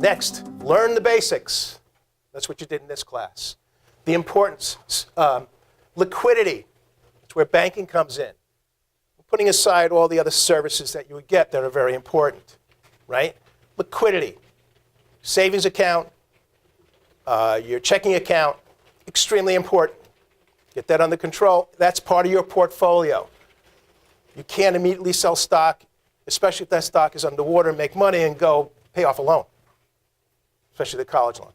Next, learn the basics. That's what you did in this class. The importance, liquidity. That's where banking comes in. Putting aside all the other services that you would get that are very important, right? Liquidity, savings account, your checking account, extremely important. Get that under control. That's part of your portfolio. You can't immediately sell stock, especially if that stock is underwater, and make money and go pay off a loan, especially the college loan.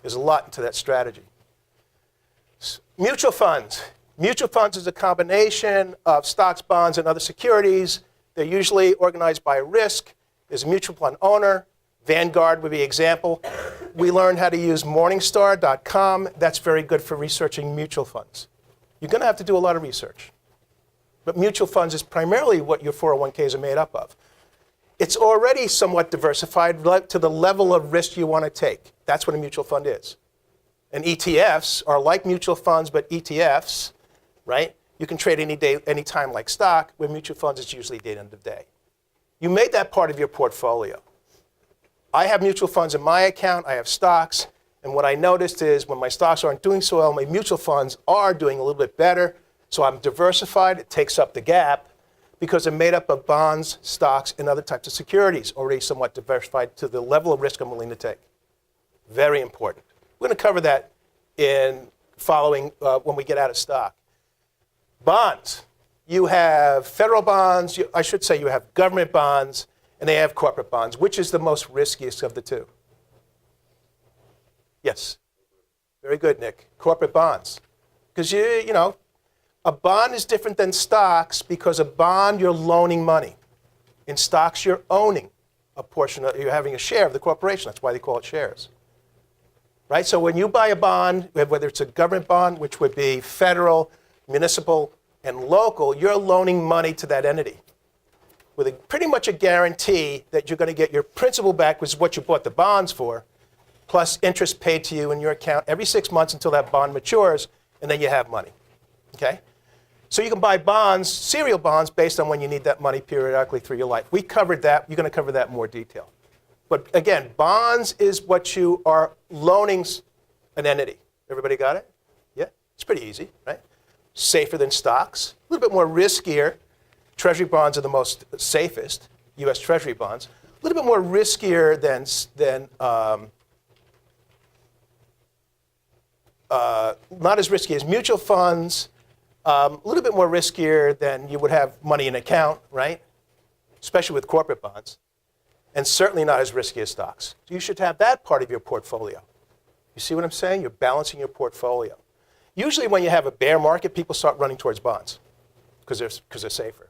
There's a lot into that strategy. Mutual funds. Mutual funds is a combination of stocks, bonds, and other securities. They're usually organized by risk. There's a mutual fund owner. Vanguard would be an example. We learned how to use Morningstar.com. That's very good for researching mutual funds. You're going to have to do a lot of research. But mutual funds is primarily what your 401ks are made up of. It's already somewhat diversified to the level of risk you want to take. That's what a mutual fund is. And ETFs are like mutual funds, but ETFs, right? You can trade any day, any time like stock. With mutual funds, it's usually day end of day. You made that part of your portfolio. I have mutual funds in my account. I have stocks. And what I noticed is when my stocks aren't doing so well, my mutual funds are doing a little bit better. So I'm diversified. It takes up the gap because I'm made up of bonds, stocks, and other types of securities, already somewhat diversified to the level of risk I'm willing to take. Very important. We're going to cover that in following when we get out of stock. Bonds. You have federal bonds. I should say you have government bonds, and they have corporate bonds. Which is the most riskiest of the two? Yes. Very good, Nick. Corporate bonds. Because you know, a bond is different than stocks because a bond, you're loaning money. In stocks, you're owning a portion of, you're having a share of the corporation. That's why they call it shares. Right? So when you buy a bond, whether it's a government bond, which would be federal, municipal, and local, you're loaning money to that entity with pretty much a guarantee that you're going to get your principal back, which is what you bought the bonds for, plus interest paid to you in your account every 6 months until that bond matures, and then you have money. Okay? So you can buy bonds, serial bonds, based on when you need that money periodically through your life. We covered that. You're going to cover that in more detail. But again, bonds is what you are loaning an entity. Everybody got it? Yeah? It's pretty easy, right? Safer than stocks. A little bit more riskier. Treasury bonds are the most safest, U.S. Treasury bonds. A little bit more riskier than not as risky as mutual funds. A little bit more riskier than you would have money in an account, right? Especially with corporate bonds. And certainly not as risky as stocks. So you should have that part of your portfolio. You see what I'm saying? You're balancing your portfolio. Usually when you have a bear market, people start running towards bonds because they're safer.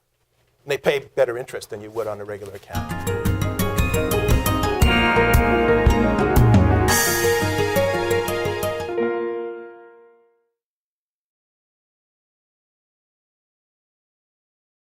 And they pay better interest than you would on a regular account.